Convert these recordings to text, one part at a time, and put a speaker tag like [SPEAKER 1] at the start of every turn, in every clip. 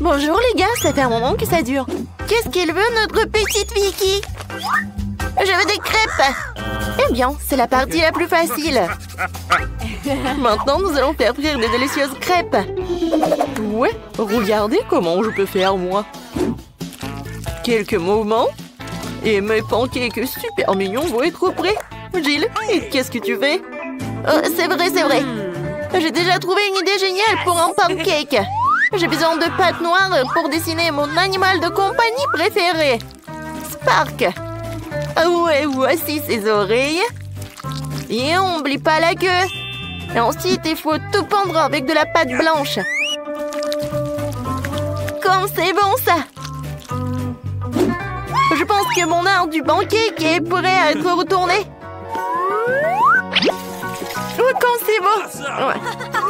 [SPEAKER 1] Bonjour les gars, ça fait un moment que ça dure. Qu'est-ce qu'elle veut, notre petite Vicky? Je veux des crêpes. Eh bien, c'est la partie la plus facile. Maintenant, nous allons faire frire des délicieuses crêpes. Ouais, regardez comment je peux faire, moi. Quelques mouvements. Et mes pancakes super mignons vont être prêts. Jill, et qu'est-ce que tu fais? Oh, c'est vrai. J'ai déjà trouvé une idée géniale pour un pancake. J'ai besoin de pâte noire pour dessiner mon animal de compagnie préféré. Spark. Ouais, voici ses oreilles. Et on n'oublie pas la queue. Et ensuite, il faut tout pendre avec de la pâte blanche. Comme c'est bon, ça. Je pense que mon art du pancake est prêt à être retourné. Oh, comme c'est beau. Ouais,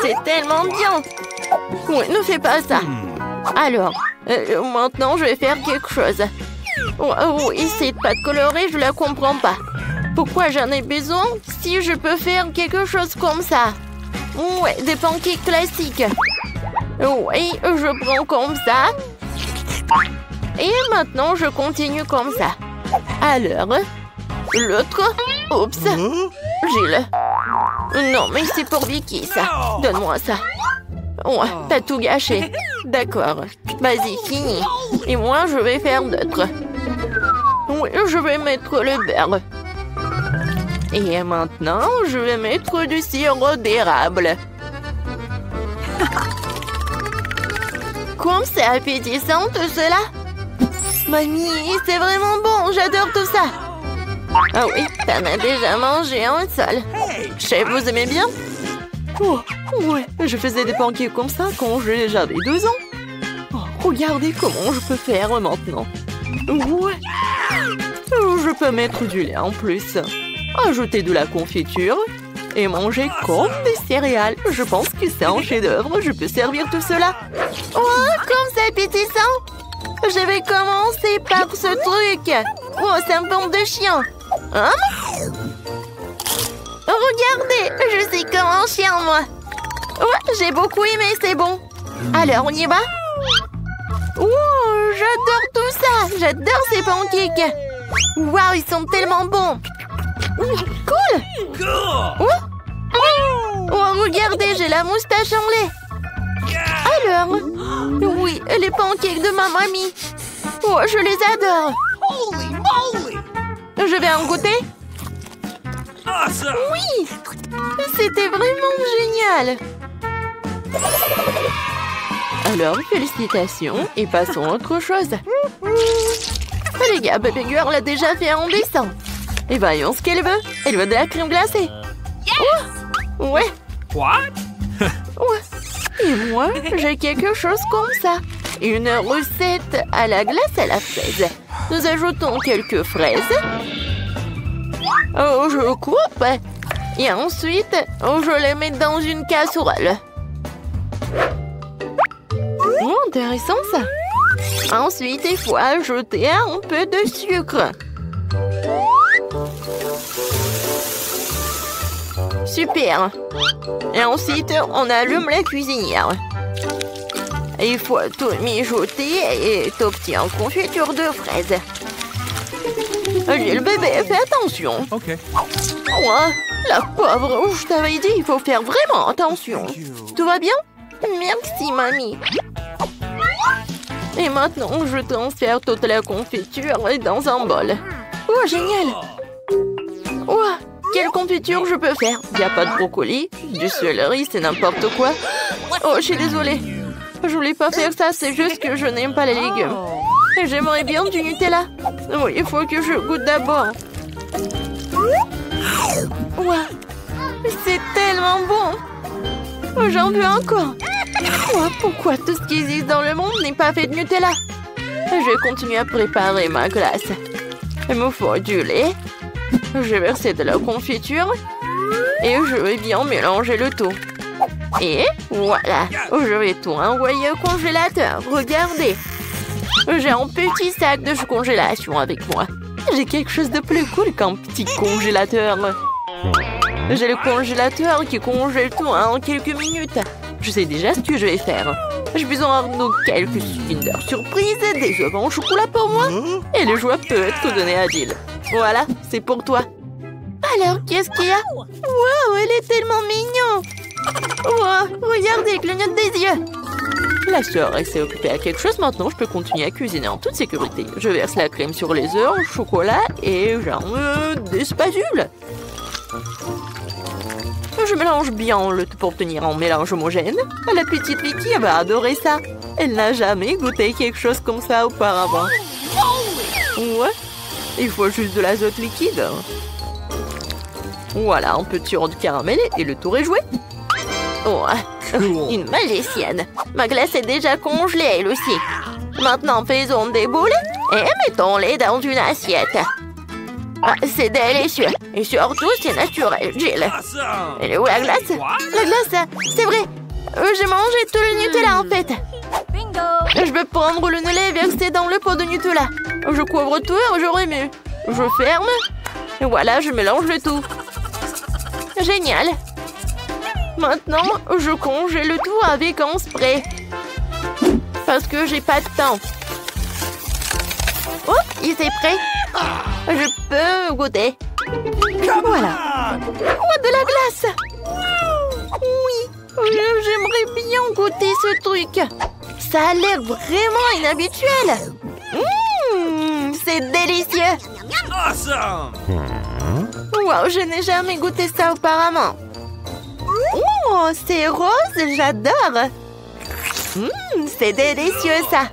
[SPEAKER 1] c'est tellement bien. Oui, ne fais pas ça. Alors, maintenant, je vais faire quelque chose. Oui, cette pâte colorée, je la comprends pas. Pourquoi j'en ai besoin si je peux faire quelque chose comme ça? Ouais, des pancakes classiques. Oui, je prends comme ça. Et maintenant, je continue comme ça. Alors, l'autre. Oups. Gilles. Non, mais c'est pour Vicky, ça. Donne-moi ça. Ouais, t'as tout gâché. D'accord. Vas-y, fini. Et moi, je vais faire d'autres. Oui, je vais mettre le beurre. Et maintenant, je vais mettre du sirop d'érable. Comme c'est appétissant tout cela. Mamie, c'est vraiment bon. J'adore tout ça. Ah oui, t'en as déjà mangé un seul. Chef, vous aimez bien? Oh, ouais, je faisais des pancakes comme ça quand j'avais 2 ans. Oh, regardez comment je peux faire maintenant. Ouais. Je peux mettre du lait en plus. Ajouter de la confiture et manger comme des céréales. Je pense que c'est un chef-d'œuvre. Je peux servir tout cela. Oh, comme c'est appétissant. Je vais commencer par ce truc. Oh, c'est un pompe de chien. Hein? Regardez, je sais comme un chien, moi. Ouais, j'ai beaucoup aimé, c'est bon. Alors, on y va? Oh, j'adore tout ça. J'adore ces pancakes. Waouh, ils sont tellement bons. Cool. Oh, regardez, j'ai la moustache en lait. Alors, oui, les pancakes de ma mamie. Oh, je les adore. Je vais en goûter? Oui, c'était vraiment génial. Alors, félicitations et passons à autre chose. Les gars, Baby Girl l'a déjà fait en dessin. Et voyons ce qu'elle veut. Elle veut de la crème glacée. Oh, ouais.
[SPEAKER 2] What?
[SPEAKER 1] Ouais. Et moi, j'ai quelque chose comme ça. Une recette à la glace à la fraise. Nous ajoutons quelques fraises. Oh, je coupe. Et ensuite, je les mets dans une casserole. Oh, intéressant ça. Ensuite, il faut ajouter un peu de sucre. Super. Et ensuite, on allume la cuisinière. Il faut tout mijoter et t'obtiens une confiture de fraises. J'ai le bébé, fais attention.
[SPEAKER 2] Ok.
[SPEAKER 1] Ouais, la pauvre, je t'avais dit, il faut faire vraiment attention. Tout va bien? Merci, mamie. Et maintenant, je transfère toute la confiture dans un bol. Oh, génial! Oh, quelle confiture je peux faire? Il n'y a pas de brocoli, du céleri, c'est n'importe quoi. Oh, je suis désolée. Je voulais pas faire ça, c'est juste que je n'aime pas les légumes. Et j'aimerais bien du Nutella. Oui, il faut que je goûte d'abord. Ouais, c'est tellement bon. Oh, j'en veux encore. Oh, pourquoi tout ce qui existe dans le monde n'est pas fait de Nutella? Je vais continuer à préparer ma glace. Il me faut du lait. Je vais verser de la confiture. Et je vais bien mélanger le tout. Et voilà. Je vais tout envoyer au congélateur. Regardez. J'ai un petit sac de congélation avec moi. J'ai quelque chose de plus cool qu'un petit congélateur. J'ai le congélateur qui congèle tout en quelques minutes. Je sais déjà ce que je vais faire. J'ai besoin de quelques Kinder Surprise, des œufs en chocolat pour moi. Et le jouet peut être donné à Jill. Voilà, c'est pour toi. Alors, qu'est-ce qu'il y a? Wow, elle est tellement mignonne. Wow, regardez, elle clignote des yeux. La sœur s'est occupée à quelque chose. Maintenant, je peux continuer à cuisiner en toute sécurité. Je verse la crème sur les œufs, le chocolat et des spatules. Je mélange bien le tout pour obtenir un mélange homogène. La petite Vicky va adorer ça. Elle n'a jamais goûté quelque chose comme ça auparavant. Ouais, il faut juste de l'azote liquide. Voilà, un petit rond de caramel et le tour est joué. Oh, une magicienne. Ma glace est déjà congelée, elle aussi. Maintenant, faisons des boules et mettons-les dans une assiette. Ah, c'est délicieux. Et surtout, c'est naturel, Jill. Elle est où la glace? La glace, c'est vrai. J'ai mangé tout le Nutella, en fait. Bingo. Je vais prendre le lait et verser dans le pot de Nutella. Je couvre tout et je remue. Je ferme. Et voilà, je mélange le tout. Génial. Maintenant, je congèle le tout avec un spray. Parce que j'ai pas de temps. Oh, il est prêt. Je peux goûter. Voilà. Oh, de la glace. Oui, j'aimerais bien goûter ce truc. Ça a l'air vraiment inhabituel. C'est délicieux. Wow, je n'ai jamais goûté ça auparavant. Oh, c'est rose, j'adore. C'est délicieux ça.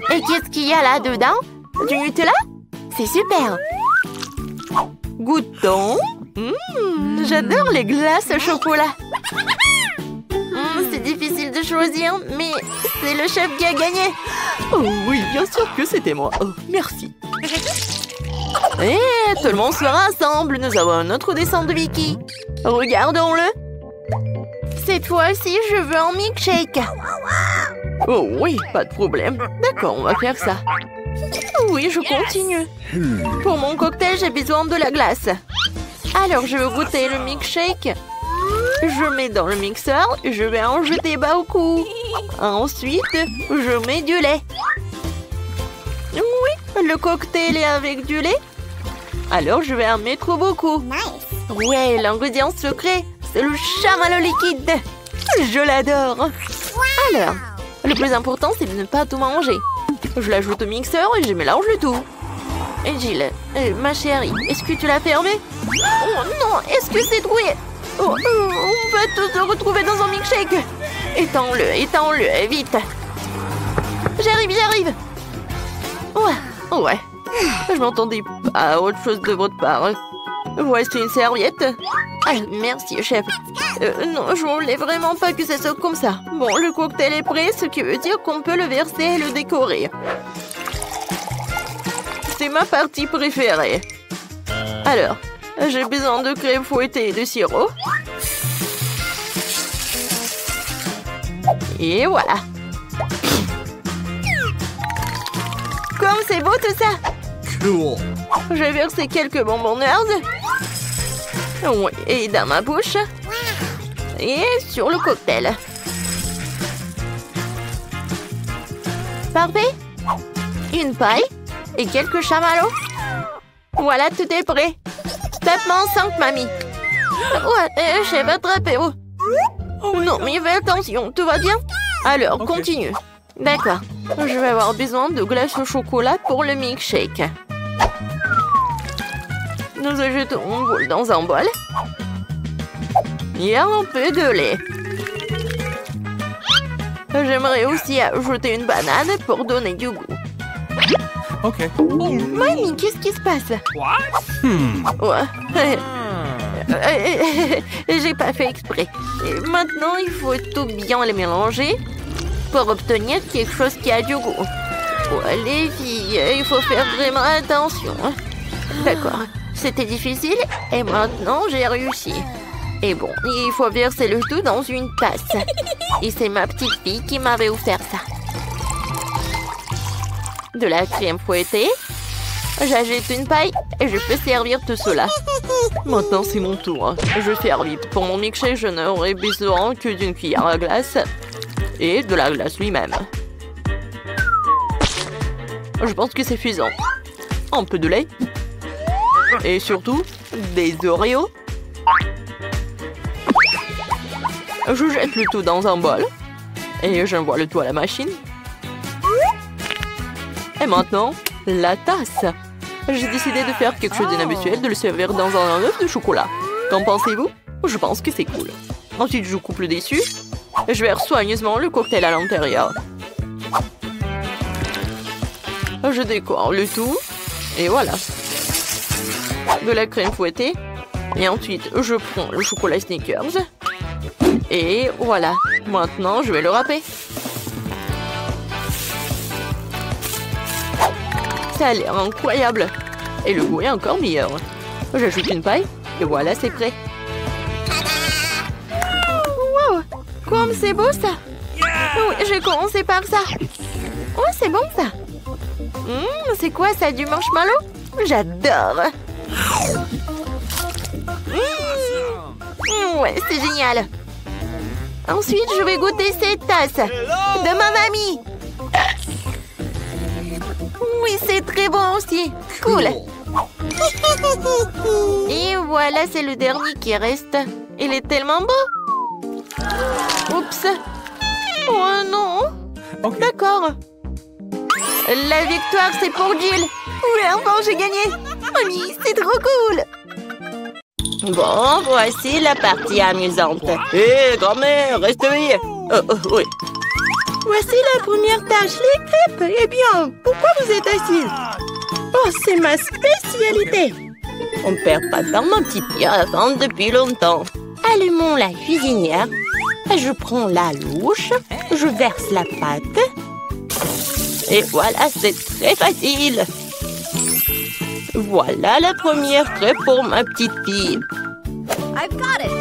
[SPEAKER 1] Et qu'est-ce qu'il y a là-dedans? Du Nutella? C'est super. Goûtons. J'adore les glaces au chocolat. C'est difficile de choisir, mais c'est le chef qui a gagné. Oh oui, bien sûr que c'était moi. Oh, merci. Et tout le monde se rassemble. Nous avons un autre dessin de Vicky. Regardons-le. Cette fois-ci, je veux un milkshake. Oh oui, pas de problème. D'accord, on va faire ça. Oui, je continue. Pour mon cocktail, j'ai besoin de la glace. Alors, je veux goûter le milkshake. Je mets dans le mixeur. Je vais en jeter beaucoup. Ensuite, je mets du lait. Oui, le cocktail est avec du lait. Alors, je vais en mettre beaucoup. Ouais, l'ingrédient secret, c'est le chamallow liquide. Je l'adore. Alors, le plus important, c'est de ne pas tout manger. Je l'ajoute au mixeur et je mélange le tout. Et Jill, ma chérie, est-ce que tu l'as fermé? Oh non, est-ce que c'est troué? On va tous se retrouver dans un milkshake. Étends-le, vite. J'arrive. Ouais. Je m'entendais pas à autre chose de votre part. Voici une serviette. Ah, merci, chef. Non, je voulais vraiment pas que ça soit comme ça. Bon, le cocktail est prêt, ce qui veut dire qu'on peut le verser et le décorer. C'est ma partie préférée. Alors, j'ai besoin de crème fouettée et de sirop. Et voilà. Comme c'est beau tout ça.
[SPEAKER 2] Cool.
[SPEAKER 1] Je vais verser quelques bonbons nerds. Oui, et dans ma bouche. Et sur le cocktail. Parfait. Une paille et quelques chamallows. Voilà, tout est prêt. Tapement 5, mamie. Ouais, chef, attrapez-vous. Non, mais fais attention, tout va bien? Alors, continue. D'accord. Je vais avoir besoin de glace au chocolat pour le milkshake. Nous ajoutons une boule dans un bol. Et un peu de lait. J'aimerais aussi ajouter une banane pour donner du goût.
[SPEAKER 2] Ok.
[SPEAKER 1] Mamie, qu'est-ce qui se passe? Ouais. J'ai pas fait exprès. Et maintenant, il faut tout bien les mélanger pour obtenir quelque chose qui a du goût. Ouais, les filles, il faut faire vraiment attention. D'accord. C'était difficile et maintenant j'ai réussi. Et bon, il faut verser le tout dans une tasse. Et c'est ma petite fille qui m'avait offert ça. De la crème fouettée. J'ajoute une paille et je peux servir tout cela. Maintenant, c'est mon tour. Je vais faire vite. Pour mon milkshake, je n'aurai besoin que d'une cuillère à glace et de la glace lui-même. Je pense que c'est suffisant. Un peu de lait. Et surtout, des Oreos. Je jette le tout dans un bol. Et j'envoie le tout à la machine. Et maintenant, la tasse. J'ai décidé de faire quelque chose d'inhabituel, de le servir dans un œuf de chocolat. Qu'en pensez-vous? Je pense que c'est cool. Ensuite, je coupe le dessus. Et je verse soigneusement le cocktail à l'intérieur. Je décore le tout. Et voilà. De la crème fouettée. Et ensuite, je prends le chocolat Snickers. Et voilà. Maintenant, je vais le râper. Ça a l'air incroyable. Et le goût est encore meilleur. J'ajoute une paille. Et voilà, c'est prêt. Wow! Comme c'est beau, ça! Oui, j'ai commencé par ça. Oh, c'est bon, ça! C'est quoi, ça, du marshmallow? J'adore! Ouais, c'est génial! Ensuite, je vais goûter cette tasse de ma mamie. Oui, c'est très bon aussi. Cool. Et voilà, c'est le dernier qui reste. Il est tellement beau. Oups. Oh non.
[SPEAKER 2] Okay.
[SPEAKER 1] D'accord. La victoire, c'est pour Jill. Oui, enfin, j'ai gagné. Mamie, c'est trop cool. Bon, voici la partie amusante. Hé, grand-mère, reste éveillée. Oui. Voici la première tâche, les crêpes. Eh bien, pourquoi vous êtes assise? Oh, c'est ma spécialité. On ne perd pas de temps, mon petit pied, à attendre depuis longtemps. Allumons la cuisinière. Je prends la louche. Je verse la pâte. Et voilà, c'est très facile. Voilà la première crêpe pour ma petite fille.
[SPEAKER 3] I've got it.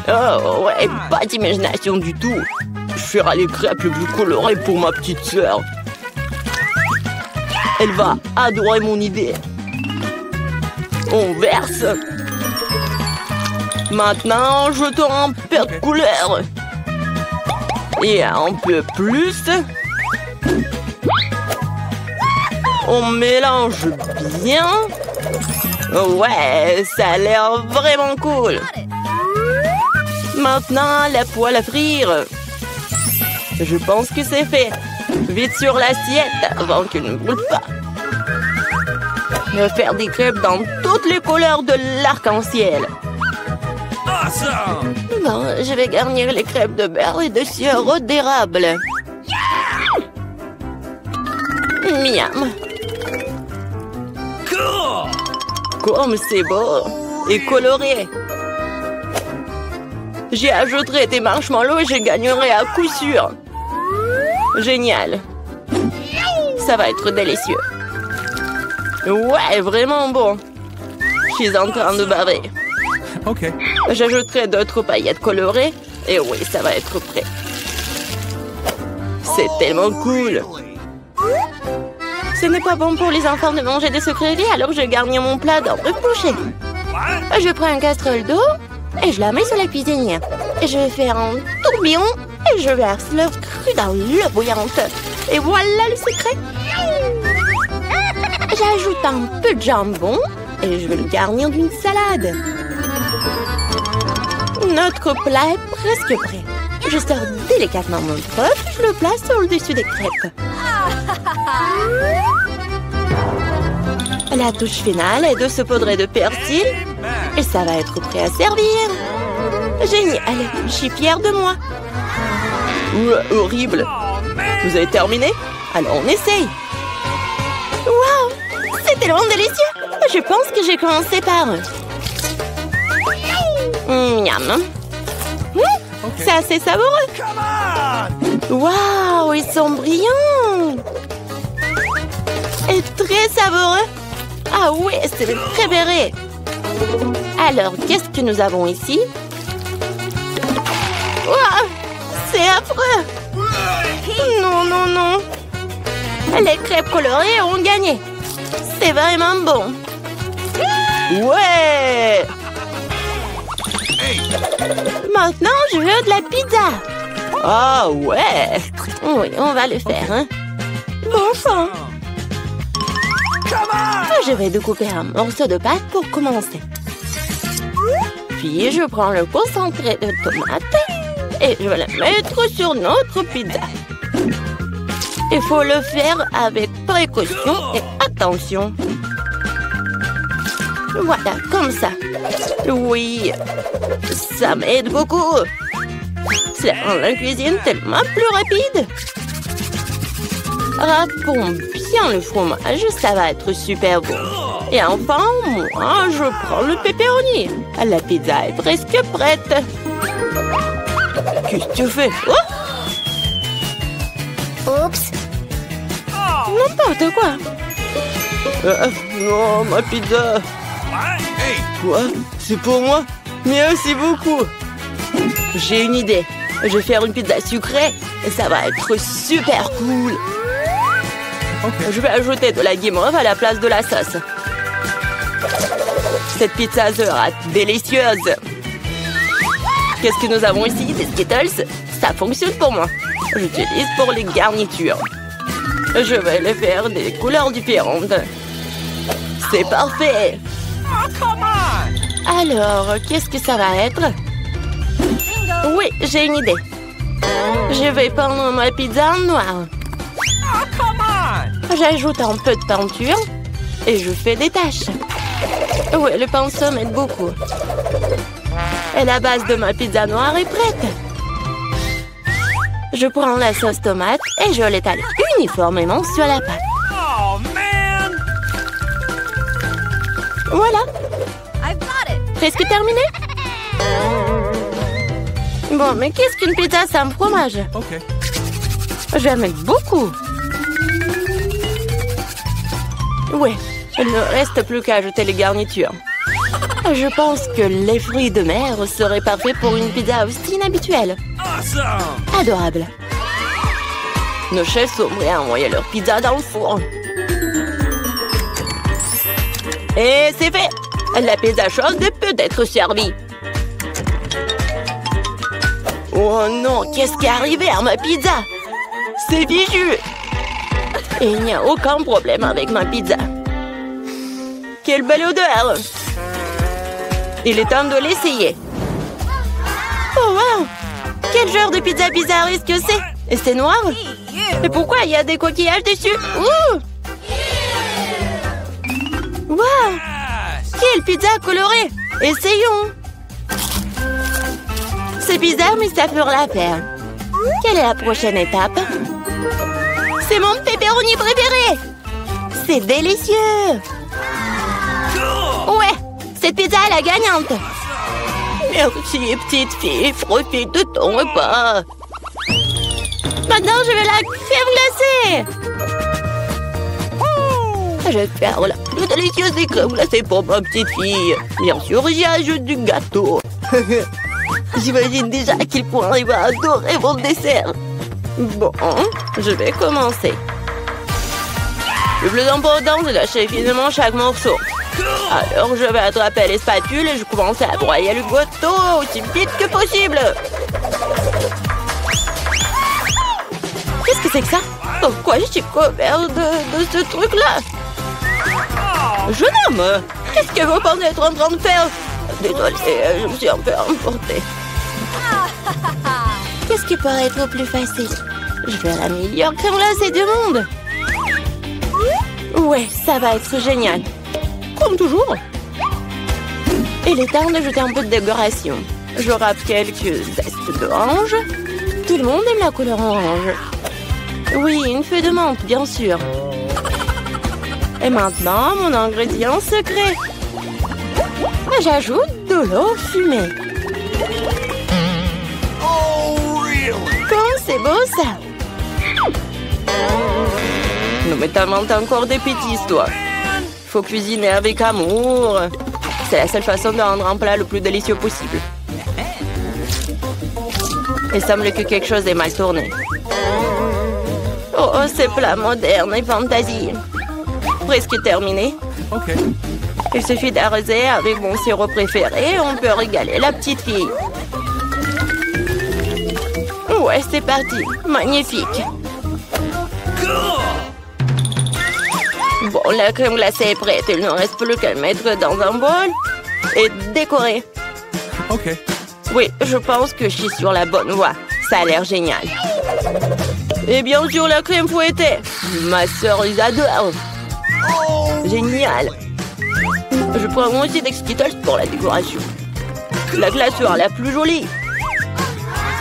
[SPEAKER 1] Oh, ouais, pas d'imagination du tout. Je ferai les crêpes les plus colorées pour ma petite sœur. Elle va adorer mon idée. On verse. Maintenant, jetons un peu de couleur. Et un peu plus. On mélange bien. Ouais, ça a l'air vraiment cool. Maintenant, la poêle à frire. Je pense que c'est fait. Vite sur l'assiette avant qu'elle ne brûle pas. Je vais faire des crêpes dans toutes les couleurs de l'arc-en-ciel.
[SPEAKER 2] Awesome!
[SPEAKER 1] Bon, je vais garnir les crêpes de beurre et de sirop d'érable. Miam!
[SPEAKER 2] Cool!
[SPEAKER 1] Comme c'est beau et coloré. J'y ajouterai des marshmallows et je gagnerai à coup sûr. Génial. Ça va être délicieux. Ouais, vraiment bon. Je suis en train de baver.
[SPEAKER 2] Ok.
[SPEAKER 1] J'ajouterai d'autres paillettes colorées. Et oui, ça va être prêt. C'est tellement cool. Ce n'est pas bon pour les enfants de manger des sucreries, alors je garnis mon plat dans le boucher. Je prends une casserole d'eau et je la mets sur la cuisinière. Et je vais faire un tourbillon et je verse l'œuf cru dans l'eau bouillante. Et voilà le secret. J'ajoute un peu de jambon et je vais le garnir d'une salade. Notre plat est presque prêt. Je sors délicatement mon œuf et je le place sur le dessus des crêpes. La touche finale est de saupoudrer de persil et ça va être prêt à servir. Génial, je suis fière de moi. Horrible. Vous avez terminé? Alors on essaye. Waouh, c'est tellement délicieux. Je pense que j'ai commencé par... Miam. C'est assez savoureux. Waouh, ils sont brillants. Et très savoureux. Ah oui, c'est mes préférés. Alors, qu'est-ce que nous avons ici? Waouh, c'est affreux. Non, non, non. Les crêpes colorées ont gagné. C'est vraiment bon. Ouais.
[SPEAKER 2] Hey!
[SPEAKER 1] Maintenant, je veux de la pizza.
[SPEAKER 4] Ah ouais!
[SPEAKER 1] Oui, on va le faire, hein. Bon sang. Je vais découper un morceau de pâte pour commencer. Puis, je prends le concentré de tomate et je vais le mettre sur notre pizza. Il faut le faire avec précaution et attention. Voilà, comme ça. Oui, ça m'aide beaucoup. Ça rend la cuisine tellement plus rapide. Râpons bien le fromage, ça va être super bon. Et enfin, moi, je prends le pepperoni. La pizza est presque prête.
[SPEAKER 4] Qu'est-ce que tu fais?
[SPEAKER 3] Oops.
[SPEAKER 1] N'importe quoi.
[SPEAKER 4] Non, ma pizza.
[SPEAKER 2] Hey!
[SPEAKER 4] Quoi? C'est pour moi? Merci beaucoup. J'ai une idée. Je vais faire une pizza sucrée et ça va être super cool.
[SPEAKER 2] Okay.
[SPEAKER 4] Je vais ajouter de la guimauve à la place de la sauce. Cette pizza sera délicieuse. Qu'est-ce que nous avons ici? Des Skittles? Ça fonctionne pour moi. J'utilise pour les garnitures. Je vais les faire des couleurs différentes. C'est parfait.
[SPEAKER 2] Oh, come on!
[SPEAKER 1] Alors, qu'est-ce que ça va être? Oui, j'ai une idée. Je vais peindre ma pizza en noir.
[SPEAKER 2] Oh, come on!
[SPEAKER 1] J'ajoute un peu de peinture et je fais des taches. Oui, le pinceau m'aide beaucoup. Et la base de ma pizza noire est prête. Je prends la sauce tomate et je l'étale uniformément sur la pâte.
[SPEAKER 2] Oh, man!
[SPEAKER 1] Voilà,
[SPEAKER 3] I've got it.
[SPEAKER 1] presque terminé. Bon, mais qu'est-ce qu'une pizza sans fromage?
[SPEAKER 2] Okay.
[SPEAKER 1] Je vais en mettre beaucoup. Ouais, il ne reste plus qu'à ajouter les garnitures. Je pense que les fruits de mer seraient parfaits pour une pizza aussi inhabituelle.
[SPEAKER 2] Awesome!
[SPEAKER 1] Adorable. Nos chefs sont prêts à envoyer leur pizza dans le four. Et c'est fait! La pizza chaude peut être servie. Oh non, qu'est-ce qui est arrivé à ma pizza? C'est fichu! Et il n'y a aucun problème avec ma pizza. Quelle belle odeur! Il est temps de l'essayer. Oh wow! Quel genre de pizza bizarre est-ce que c'est? Et c'est noir? Et pourquoi il y a des coquillages dessus? Ouh! Wow! Quelle pizza colorée! Essayons! C'est bizarre, mais ça fera l'affaire. Quelle est la prochaine étape? C'est mon pepperoni préféré! C'est délicieux! Ouais! Cette pizza est la gagnante! Merci, petite fille. Profite de ton repas. Maintenant, je vais la crème glacée! Je vais faire la plus délicieuse des crèmes glacées pour ma petite fille. Bien sûr, j'y ajoute du gâteau. J'imagine déjà qu'il pourrait adorer mon dessert. Bon, je vais commencer. Le plus important, c'est d'acheter finement chaque morceau. Alors, je vais attraper les spatules et je commence à broyer le gâteau aussi vite que possible. Qu'est-ce que c'est que ça? Pourquoi je suis couvert de ce truc-là? Jeune homme, qu'est-ce que vous pensez être en train de faire? Désolée, je me suis un peu emportée. Qu'est-ce qui pourrait être plus facile? Je vais la meilleure crème glacée du monde. Ouais, ça va être génial. Comme toujours. Il est temps d'ajouter un peu de décoration. Je râpe quelques zestes d'orange. Tout le monde aime la couleur orange. Oui, une feuille de menthe, bien sûr. Et maintenant, mon ingrédient secret. J'ajoute de l'eau fumée.
[SPEAKER 2] Oh, really?
[SPEAKER 1] Comme c'est beau, ça. Non, mais t'inventes encore des bêtises, toi. Faut cuisiner avec amour. C'est la seule façon de rendre un plat le plus délicieux possible. Il semble que quelque chose est mal tourné. Oh, ces plats modernes et fantasy. Presque terminé.
[SPEAKER 2] Okay.
[SPEAKER 4] Il suffit d'arroser avec mon sirop préféré et on peut régaler la petite fille. Ouais, c'est parti. Magnifique. Bon, la crème glacée est prête. Il ne reste plus qu'à le mettre dans un bol et décorer.
[SPEAKER 2] OK.
[SPEAKER 4] Oui, je pense que je suis sur la bonne voie. Ça a l'air génial. Et bien sûr, la crème fouettée. Ma sœur les adore. Génial. Je prends moi aussi des Skittles pour la décoration. La glaceur la plus jolie.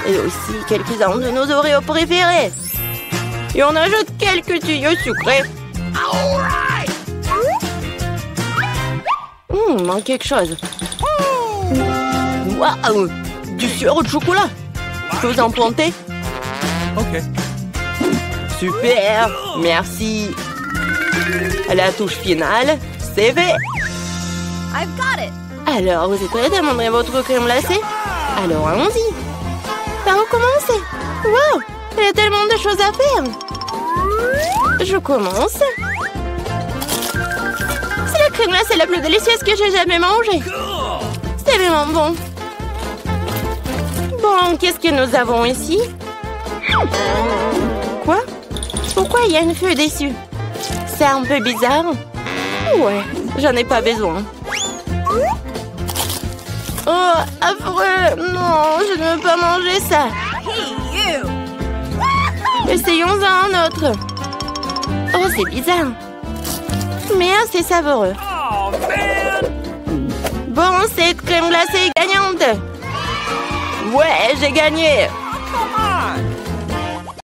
[SPEAKER 4] Et aussi quelques-uns de nos Oreos préférés. Et on ajoute quelques tuyaux sucrés. Il manque quelque chose. Waouh! Du sirop de chocolat. Je peux vous en planter?
[SPEAKER 2] OK.
[SPEAKER 4] Super! Merci. La touche finale, c'est fait.
[SPEAKER 3] I've got it.
[SPEAKER 4] Alors, vous êtes prêts à demander votre crème glacée? Alors, allons-y. Par où commencer? Wow! Il y a tellement de choses à faire. Je commence. C'est la crème glacée la plus délicieuse que j'ai jamais mangée. C'est vraiment bon. Bon, qu'est-ce que nous avons ici? Quoi? Pourquoi il y a une feuille dessus? C'est un peu bizarre. Ouais, j'en ai pas besoin. Oh, affreux! Non, je ne veux pas manger ça.
[SPEAKER 3] Hey, you.
[SPEAKER 4] Essayons un autre. Oh, c'est bizarre. Mais assez savoureux.
[SPEAKER 2] Oh, man!
[SPEAKER 4] Bon, cette crème glacée est gagnante. Ouais, j'ai gagné.